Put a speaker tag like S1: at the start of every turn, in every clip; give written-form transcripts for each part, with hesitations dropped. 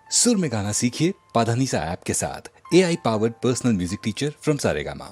S1: सुर में गाना सीखिए पाधानीसा ऐप के साथ। AI powered personal music teacher from Saregama.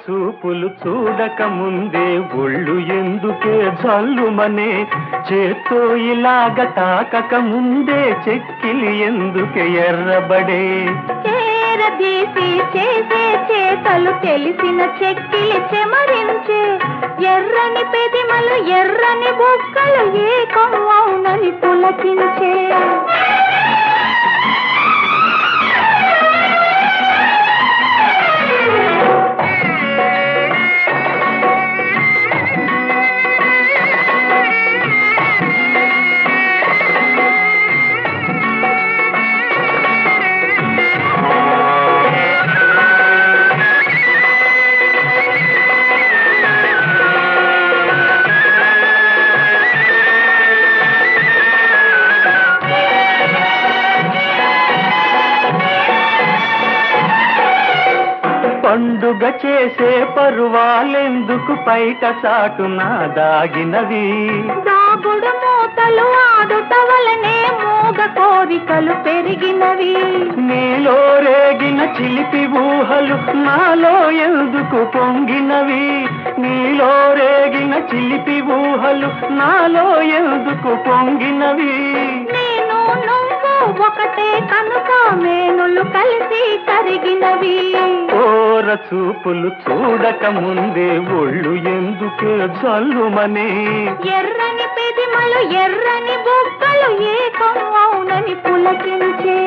S2: చూపులు చూడక ముందే ఒళ్ళు ఎందుకే జల్లుమనే, చేత్తో ఇలాగ తాకక ముందే చెక్కిలి ఎందుకే ఎర్రబడే,
S3: చేరదీసి చేసే చేతలు తెలిసిన చెక్కిలి చెమరించే, ఎర్రని పెదిమలు ఎర్రని బుక్కలు ఏకం అవునని పులకించే.
S2: పండుగ చేసే పరువాలెందుకు పైట చాటున దాగినవి,
S3: దాగుడు మూతలు ఆడుట వలనే మూగ కోరికలు పెరిగినవి.
S2: నీలో రేగిన చిలిపి ఊహలు నాలో ఎందుకు పొంగినవి, నీలో రేగిన చిలిపి ఊహలు నాలో ఎందుకు పొంగినవి.
S3: నేను నువ్వు ఒకటే కనుక మేనులు కలిసి కరిగినవి.
S2: ఓర చూపులు చూడక ముందే ఒళ్ళు ఎందుకే జల్లుమనే,
S3: ఎర్రని పెదిమలు ఎర్రని బుక్కలు ఏకం అవునని పులకించే.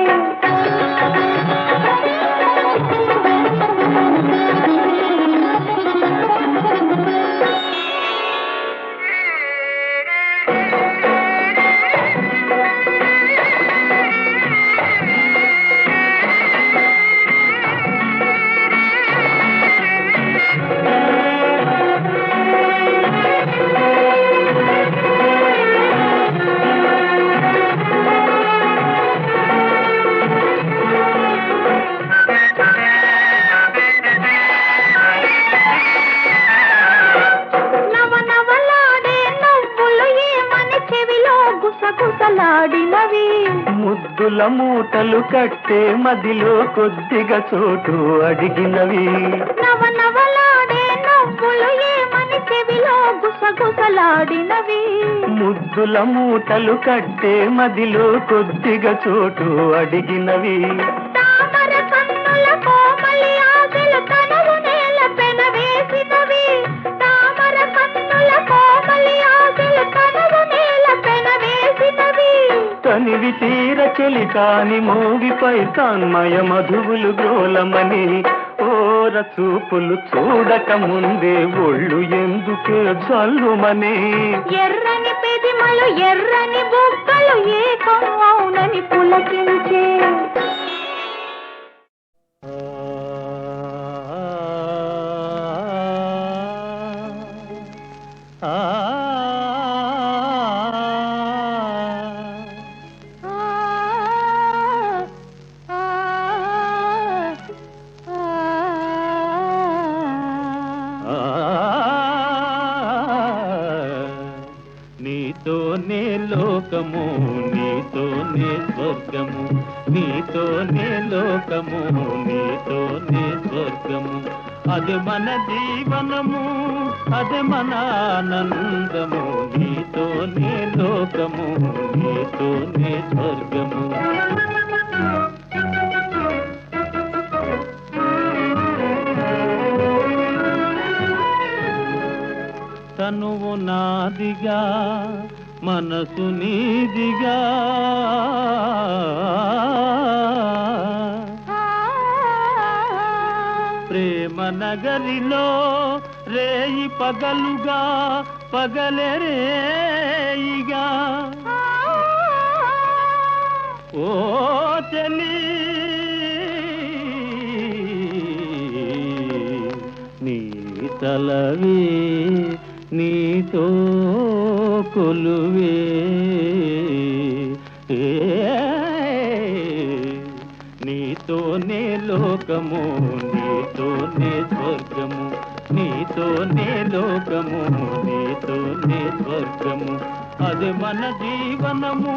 S3: గుసగుసలాడినవి
S2: ముద్దుల మూటలు కట్టే మదిలో కొద్దిగా చోటు అడిగినవి.
S3: నవనవలాడే నవ్వులు ఏమని చెవిలో గుసగుసలాడినవి.
S2: ముద్దుల మూటలు కట్టే మదిలో కొద్దిగా చోటు అడిగినవి.
S3: తామర కన్నుల కోమలి ఆశలు తనవు నేల పెనవేసినవి. తామర కన్నుల కోమలి ఆశలు తనవు నేల పెనవేసినవి.
S2: తనివి తీర చెలి కాని మోగిపై తన్మయ మధువులు గోలమని, ఓర చూపులు చూడక ముందే ఒళ్ళు ఎందుకే జల్లుమనే,
S3: ఎర్రని పెదిమలు ఎర్రని బుక్కలు ఏకం అవునని పులకించే.
S2: నీతోనే లోకము నీతోనే స్వర్గము, నీతోనే లోకము నీతోనే స్వర్గము, అది మన జీవనము అది మన ఆనందము, నీతోనే లోకము నీతోనే స్వర్గము. తనువు నాదిగా మనసు నీదిగా, ప్రేమ నగరిలో రేయి పగలుగా పగలే రేయిగా, ఓ చెలి తలవే నీతో కొలువే నీతోనే లోకము నీతోనే స్వర్గము నీతోనే లోకము నీతోనే స్వర్గము అదే మన జీవనము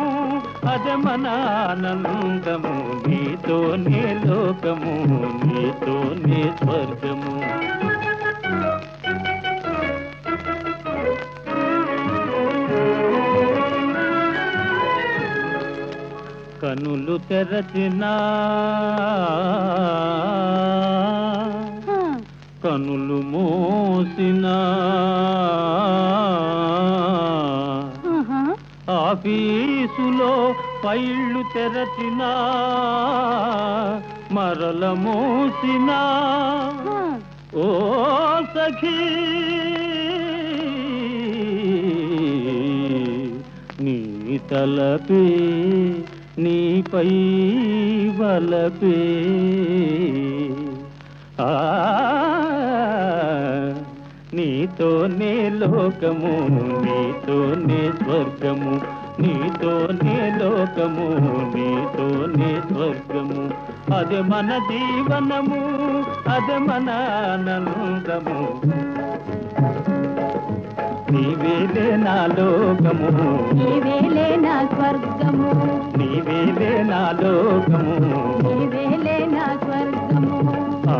S2: అదే మన ఆనందము నీతోనే లోకము నీతోనే స్వర్గము కనులు తెరచినా కనులు మోసినా ఆఫీసులో ఫైళ్ళు తెరచినా మరల మోసినా ఓ సఖీ నీ తలపే నీపై వలపే నీతోనే లోకము నీతోనే స్వర్గము నీతోనే లోకము నీతోనే స్వర్గము అదే మన జీవనము అదే మన ఆనందము నీవేలే నా లోకము
S3: నీవేలే నా స్వర్గము
S2: నీవేలే నా లోకము
S3: నీవేలే నా స్వర్గము
S2: ఆ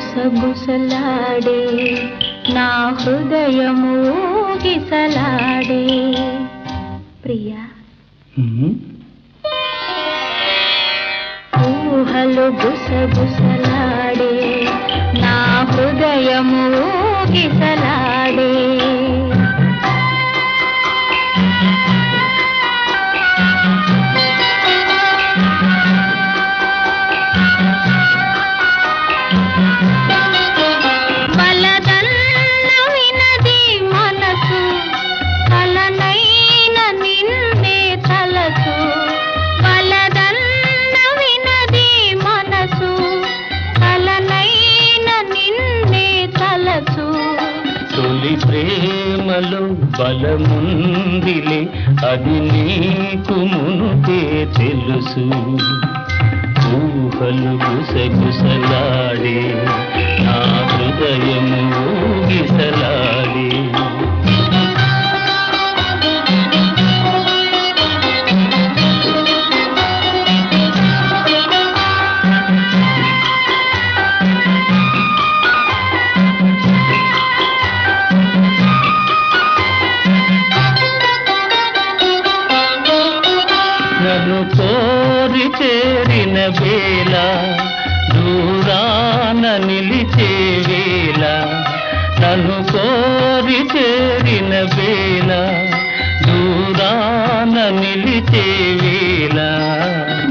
S3: గుసగుసలాడే నా హృదయము గిసలాడే ప్రియా ఊహలు గుసగుసలాడే నా హృదయము గిసలాడే
S2: ప్రేమలో బలముందిలే అది నీకు మునుపే తెలుసు ఊహలు గుసగుసలాడే నా హృదయము ఊగిసలాడే నన్ను కోరి చేరిన వేళ దూరాన నిలిచే వేళ నన్ను కోరి చేరిన వేళ దూరాన నిలిచే వేళ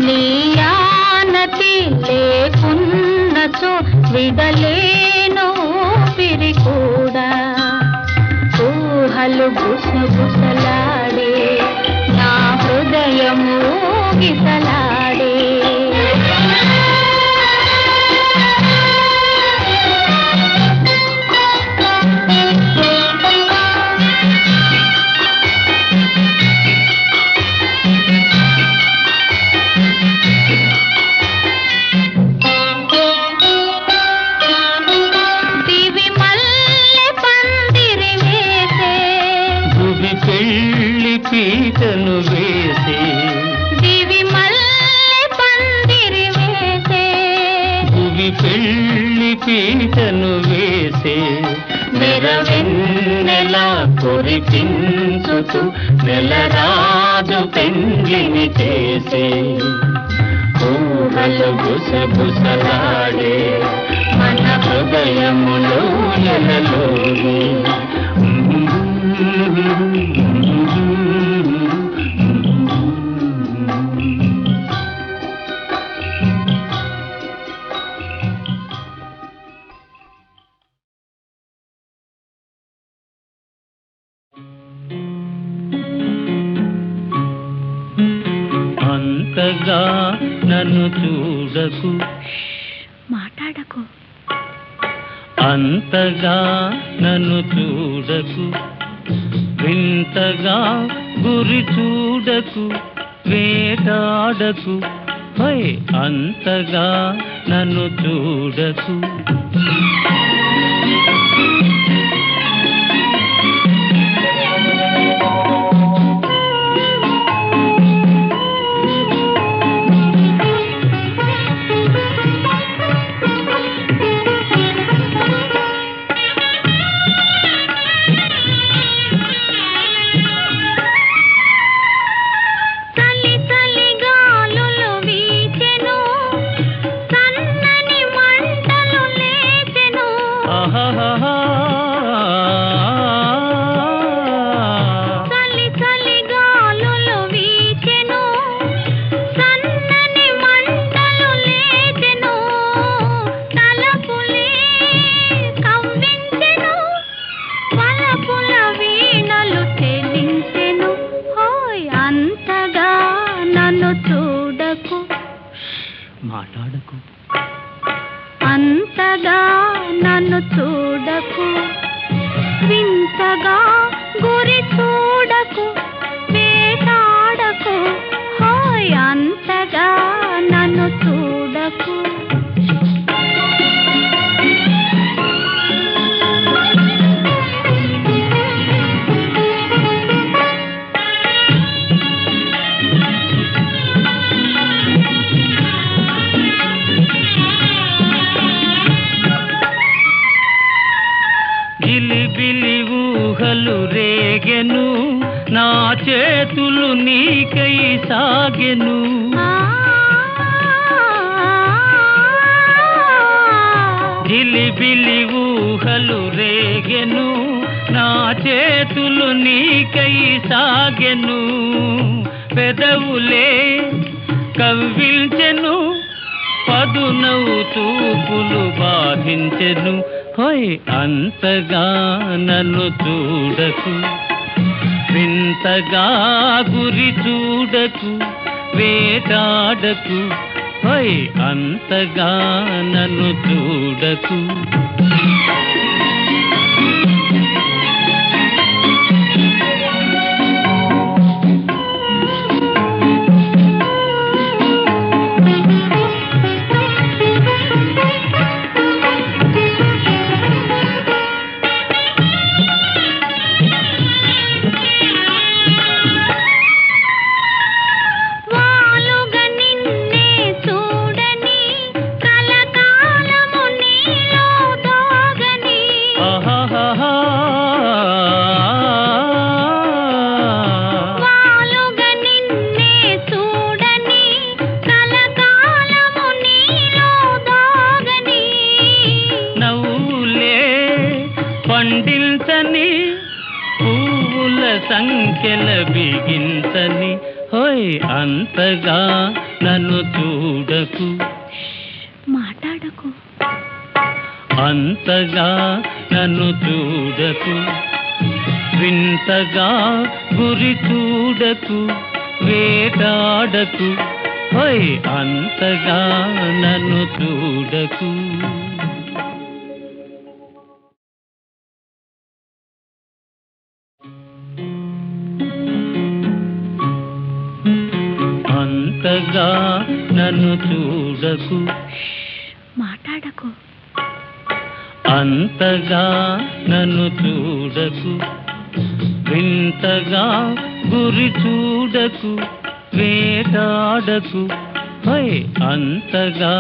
S3: నీయానతి లేకున్నచో విడలేను పిరి కూడా ఊహలు గుసగుసలాడే నా హృదయము గిసలాడే దివి మల్లె పందిరి వేసే
S2: భువి పెళ్ళి పీటను వేసే
S3: దివి మల్లె పందిరి వేసే
S2: భువి పెళ్ళి పీటను వేసే నెరవెన్నెలా కురిపించుతూ నెలరాజు పెండ్లిని చేసే ఊహలు గుసగుసలాడే మన హృదయములో ఎలలోని అంతగా నన్ను చూడకు
S3: మాట్లాడకు
S2: అంతగా నన్ను చూడకు వింతగా గురి చూడకు వేటాడకు హై అంతగా నన్ను చూడకు
S3: చలి చలి గాలులు వీచెను సన్నని మంటలు లేచెను
S2: ఆహాహా
S3: చలి చలి గాలులు వీచెను సన్నని మంటలు లేచెను తలపులే కవ్వించెను వలపుల వీణలు చెలించెను హోయ్ అంతగా నన్ను చూడకు
S2: మాట్లాడకు
S3: అంతగా నన్ను చూడకు వింతగా గురి చూడకు వేటాడకు హోయ్ అంతగా నన్ను చూడకు
S2: చేతులు నీకై సాగెను జిలిబిలి ఊహలు రేగెను నా చేతులు నీకై సాగెను పెదవులే కవ్విల్చెను పదునవు చూపులు బాధించెను హోయ్ అంతగా నన్ను చూడకు వింతగా గురి చూడకు వేటాడకు హోయ్ అంతగా నన్ను చూడకు పండించని పువ్వుల సంఖ్యల బిగించని హోయ్ అంతగా నన్ను చూడకు
S3: మాట్లాడకు
S2: అంతగా నన్ను చూడకు వింతగా గురి చూడకు వేటాడకు హోయ్ అంతగా నన్ను చూడకు అంతగా నన్ను చూడకు
S3: మాట్లాడకు
S2: అంతగా నన్ను చూడకు వింతగా గురి చూడకు వేటాడకు హోయ్ అంతగా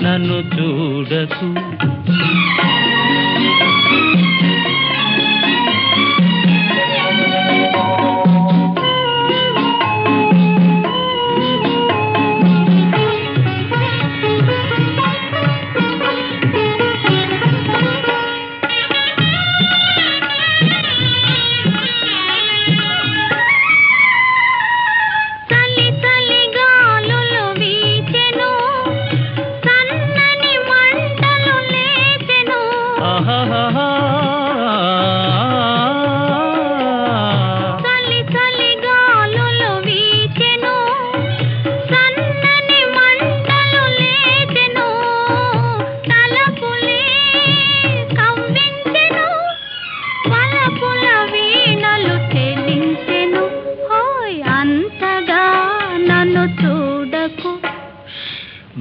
S2: నన్ను చూడకు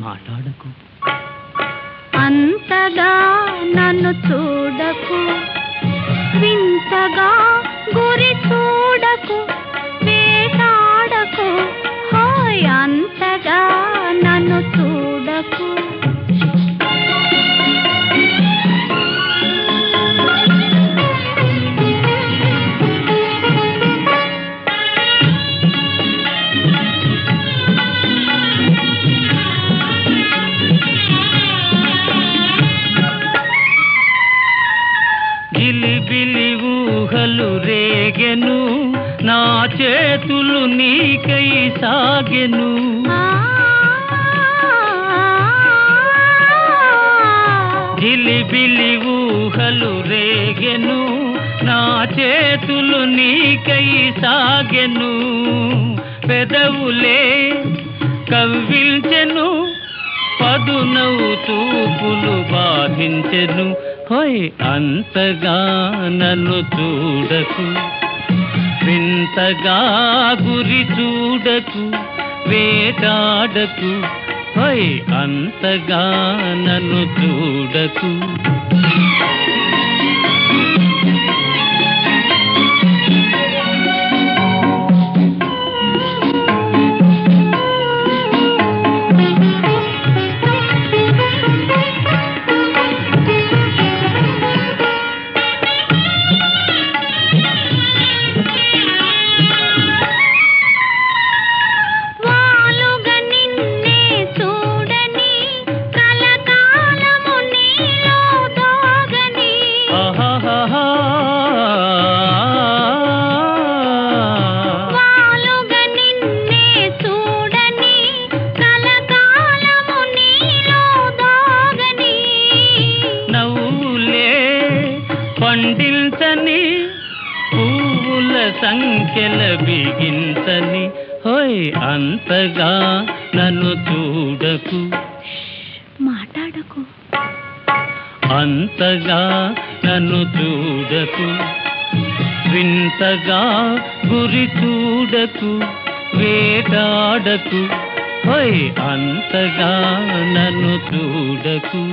S2: మాట్లాడకు
S3: అంతగా నన్ను చూడకు వింతగా గురి చూడకు వేటాడకు హోయ్ అంతగా నన్ను చూడకు
S2: జిలిబిలి ఊహలు రేగెను నా చేతులు నీకై సాగెను జిలిబిలి ఊహలు రేగెను నా చేతులు నీకై సాగెను పెదవులే కవ్విల్చెను పదునవు చూపులు బాధించెను హోయ్ అంతగా నన్ను చూడకు వింతగా గురి చూడకు వేటాడకు హోయ్ అంతగా నన్ను చూడకు సంఖ్యల బిగించని హోయ్ అంతగా నన్ను చూడకు
S3: మాట్లాడకు
S2: అంతగా నన్ను చూడకు వింతగా గురి చూడకు వేటాడకు హోయ్ అంతగా నన్ను చూడకు